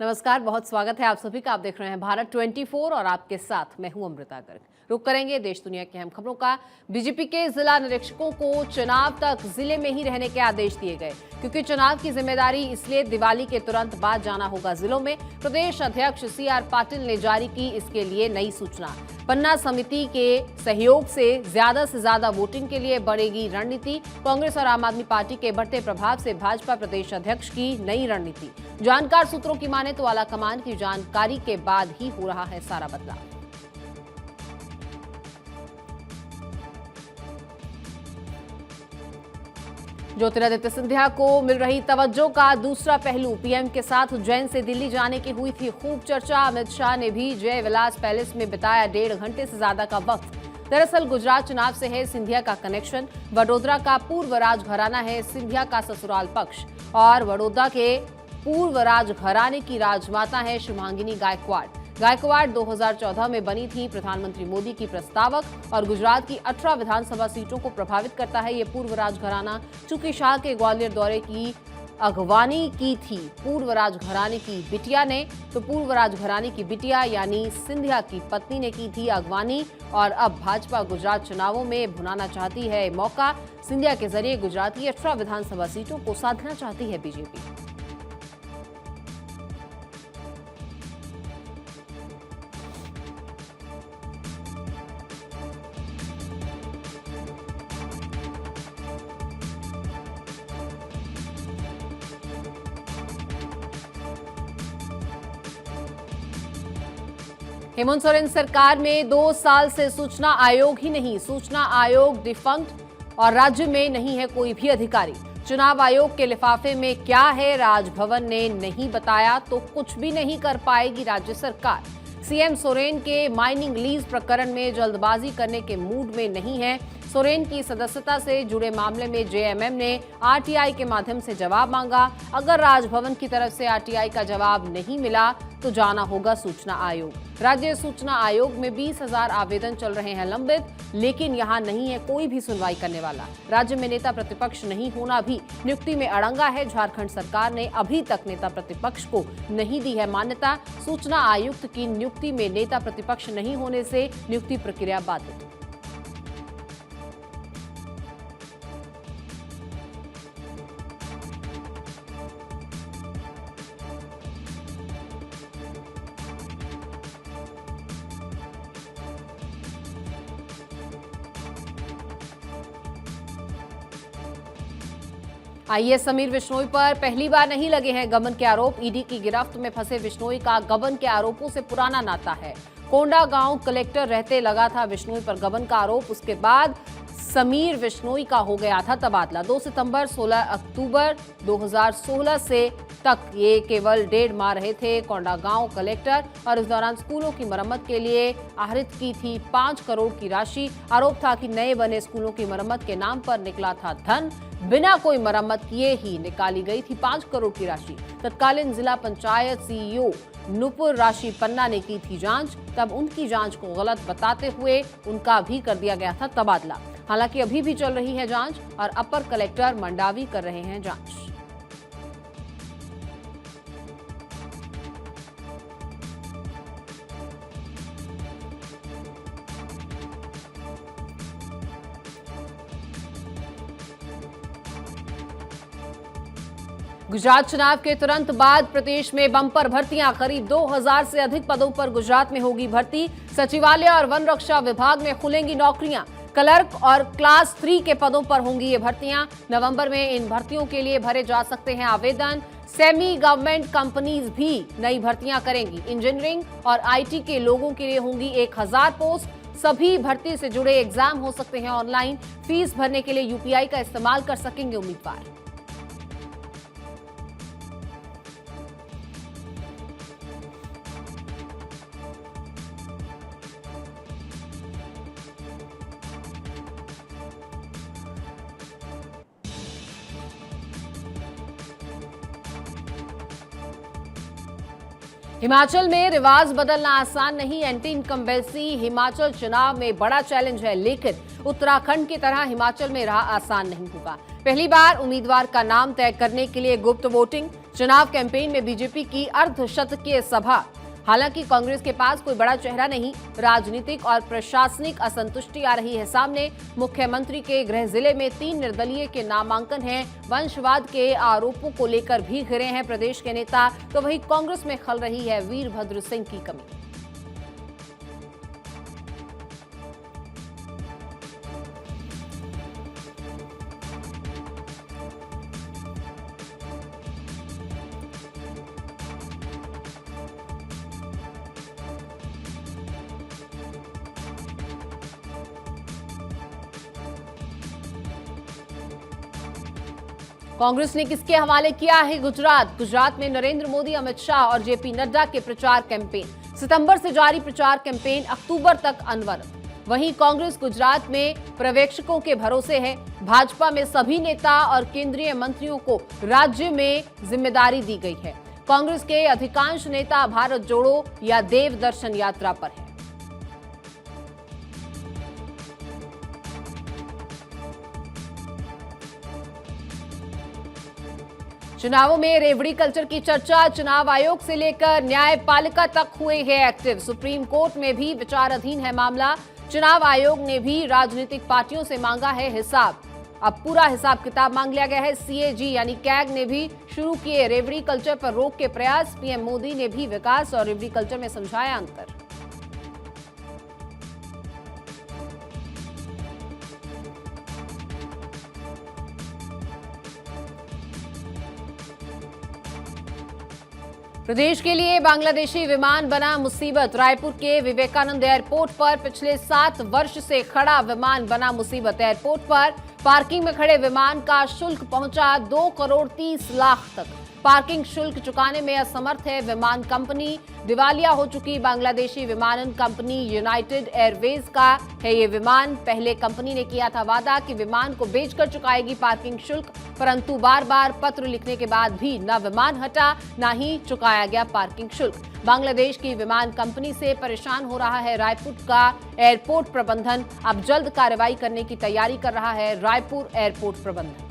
नमस्कार, बहुत स्वागत है आप सभी का। आप देख रहे हैं भारत 24 और आपके साथ मैं हूं अमृता गर्ग। रुक करेंगे देश दुनिया की अहम खबरों का। बीजेपी के जिला निरीक्षकों को चुनाव तक जिले में ही रहने के आदेश दिए गए, क्योंकि चुनाव की जिम्मेदारी इसलिए दिवाली के तुरंत बाद जाना होगा जिलों में। प्रदेश अध्यक्ष CR पाटिल ने जारी की इसके लिए नई सूचना। पन्ना समिति के सहयोग से ज्यादा वोटिंग के लिए बढ़ेगी रणनीति। कांग्रेस और आम आदमी पार्टी के बढ़ते प्रभाव से भाजपा प्रदेश अध्यक्ष की नई रणनीति। जानकार सूत्रों की माने तो आला कमान की जानकारी के बाद ही हो रहा है सारा बदलाव। ज्योतिरादित्य सिंधिया को मिल रही तवज्जो का दूसरा पहलू। पीएम के साथ उज्जैन से दिल्ली जाने की हुई थी खूब चर्चा। अमित शाह ने भी जय विलास पैलेस में बिताया 1.5 घंटे से ज्यादा का वक्त। दरअसल गुजरात चुनाव से है सिंधिया का कनेक्शन। वडोदरा का पूर्व राजघराना है सिंधिया का ससुराल पक्ष, और वडोदरा के पूर्व राजघराने की राजमाता है शुभांगिनी गायकवाड़ 2014 में बनी थी प्रधानमंत्री मोदी की प्रस्तावक, और गुजरात की 18 विधानसभा सीटों को प्रभावित करता है ये पूर्व राजघराना। चूंकि शाह के ग्वालियर दौरे की अगवानी की थी पूर्व राजघराने की बिटिया ने, तो पूर्व राजघराने की बिटिया यानी सिंधिया की पत्नी ने की थी अगवानी, और अब भाजपा गुजरात चुनावों में भुनाना चाहती है मौका। सिंधिया के जरिए गुजरात की 18 विधानसभा सीटों को साधना चाहती है बीजेपी। हेमंत सोरेन सरकार में 2 साल से सूचना आयोग ही नहीं, सूचना आयोग डिफंक्ट और राज्य में नहीं है कोई भी अधिकारी। चुनाव आयोग के लिफाफे में क्या है राजभवन ने नहीं बताया, तो कुछ भी नहीं कर पाएगी राज्य सरकार। सीएम सोरेन के माइनिंग लीज प्रकरण में जल्दबाजी करने के मूड में नहीं है। सोरेन की सदस्यता से जुड़े मामले में जेएमएम ने आरटीआई के माध्यम से जवाब मांगा। अगर राजभवन की तरफ से आरटीआई का जवाब नहीं मिला तो जाना होगा सूचना आयोग। राज्य सूचना आयोग में 20,000 आवेदन चल रहे हैं लंबित, लेकिन यहां नहीं है कोई भी सुनवाई करने वाला। राज्य में नेता प्रतिपक्ष नहीं होना भी नियुक्ति में अड़ंगा है। झारखंड सरकार ने अभी तक नेता प्रतिपक्ष को नहीं दी है मान्यता। सूचना आयुक्त की नियुक्ति में नेता प्रतिपक्ष नहीं होने से नियुक्ति प्रक्रिया बाधित। आईएएस समीर विश्नोई पर पहली बार नहीं लगे हैं गबन के आरोप। ईडी की गिरफ्त में फंसे विश्नोई का गबन के आरोपों से पुराना नाता है। कोंडा गांव कलेक्टर रहते लगा था विश्नोई पर गबन का आरोप। उसके बाद समीर विश्नोई का हो गया था तबादला। 2 सितंबर 16 अक्टूबर 2016 से तक ये केवल 1.5 माह रहे थे कोंडा गांव कलेक्टर, और इस दौरान स्कूलों की मरम्मत के लिए आहरित की थी 5 करोड़ की राशि। आरोप था कि नए बने स्कूलों की मरम्मत के नाम पर निकला था धन, बिना कोई मरम्मत किए ही निकाली गई थी 5 करोड़ की राशि। तत्कालीन जिला पंचायत सीईओ नुपुर राशि पन्ना ने की थी जांच, तब उनकी जांच को गलत बताते हुए उनका भी कर दिया गया था तबादला। हालांकि अभी भी चल रही है जांच और अपर कलेक्टर मंडावी कर रहे हैं जांच। गुजरात चुनाव के तुरंत बाद प्रदेश में बंपर भर्तियां। करीब 2000 से अधिक पदों पर गुजरात में होगी भर्ती। सचिवालय और वन रक्षा विभाग में खुलेंगी नौकरियां। क्लर्क और क्लास 3 के पदों पर होंगी ये भर्तियां। नवंबर में इन भर्तियों के लिए भरे जा सकते हैं आवेदन। सेमी गवर्नमेंट कंपनीज भी नई भर्तियां करेंगी। इंजीनियरिंग और आईटी के लोगों के लिए होंगी 1000 पोस्ट। सभी भर्ती से जुड़े एग्जाम हो सकते हैं ऑनलाइन। फीस भरने के लिए यूपीआई का इस्तेमाल कर सकेंगे उम्मीदवार। हिमाचल में रिवाज बदलना आसान नहीं। एंटी इनकम्बेंसी हिमाचल चुनाव में बड़ा चैलेंज है, लेकिन उत्तराखंड की तरह हिमाचल में राह आसान नहीं होगा। पहली बार उम्मीदवार का नाम तय करने के लिए गुप्त वोटिंग, चुनाव कैंपेन में बीजेपी की अर्धशतकीय सभा। हालांकि कांग्रेस के पास कोई बड़ा चेहरा नहीं, राजनीतिक और प्रशासनिक असंतुष्टि आ रही है सामने। मुख्यमंत्री के गृह जिले में 3 निर्दलीय के नामांकन हैं। वंशवाद के आरोपों को लेकर भी घिरे हैं प्रदेश के नेता, तो वहीं कांग्रेस में खल रही है वीरभद्र सिंह की कमी। कांग्रेस ने किसके हवाले किया है गुजरात में नरेंद्र मोदी, अमित शाह और जेपी नड्डा के प्रचार कैंपेन। सितंबर से जारी प्रचार कैंपेन अक्टूबर तक अनवरत। वहीं कांग्रेस गुजरात में पर्यवेक्षकों के भरोसे है। भाजपा में सभी नेता और केंद्रीय मंत्रियों को राज्य में जिम्मेदारी दी गई है। कांग्रेस के अधिकांश नेता भारत जोड़ो या देव दर्शन यात्रा पर है। चुनावों में रेवड़ी कल्चर की चर्चा। चुनाव आयोग से लेकर न्यायपालिका तक हुए हैं एक्टिव। सुप्रीम कोर्ट में भी विचाराधीन है मामला। चुनाव आयोग ने भी राजनीतिक पार्टियों से मांगा है हिसाब। अब पूरा हिसाब किताब मांग लिया गया है। सीएजी यानी कैग ने भी शुरू किए रेवड़ी कल्चर पर रोक के प्रयास। पीएम मोदी ने भी विकास और रेवड़ी कल्चर में समझाया अंतर। प्रदेश के लिए बांग्लादेशी विमान बना मुसीबत। रायपुर के विवेकानंद एयरपोर्ट पर पिछले 7 वर्ष से खड़ा विमान बना मुसीबत। एयरपोर्ट पर पार्किंग में खड़े विमान का शुल्क पहुंचा 2 करोड़ 30 लाख तक। पार्किंग शुल्क चुकाने में असमर्थ है विमान कंपनी। दिवालिया हो चुकी बांग्लादेशी विमानन कंपनी यूनाइटेड एयरवेज का है ये विमान। पहले कंपनी ने किया था वादा कि विमान को बेचकर चुकाएगी पार्किंग शुल्क, परंतु बार बार पत्र लिखने के बाद भी न विमान हटा न ही चुकाया गया पार्किंग शुल्क। बांग्लादेश की विमान कंपनी से परेशान हो रहा है रायपुर का एयरपोर्ट प्रबंधन। अब जल्द कार्रवाई करने की तैयारी कर रहा है रायपुर एयरपोर्ट प्रबंधन।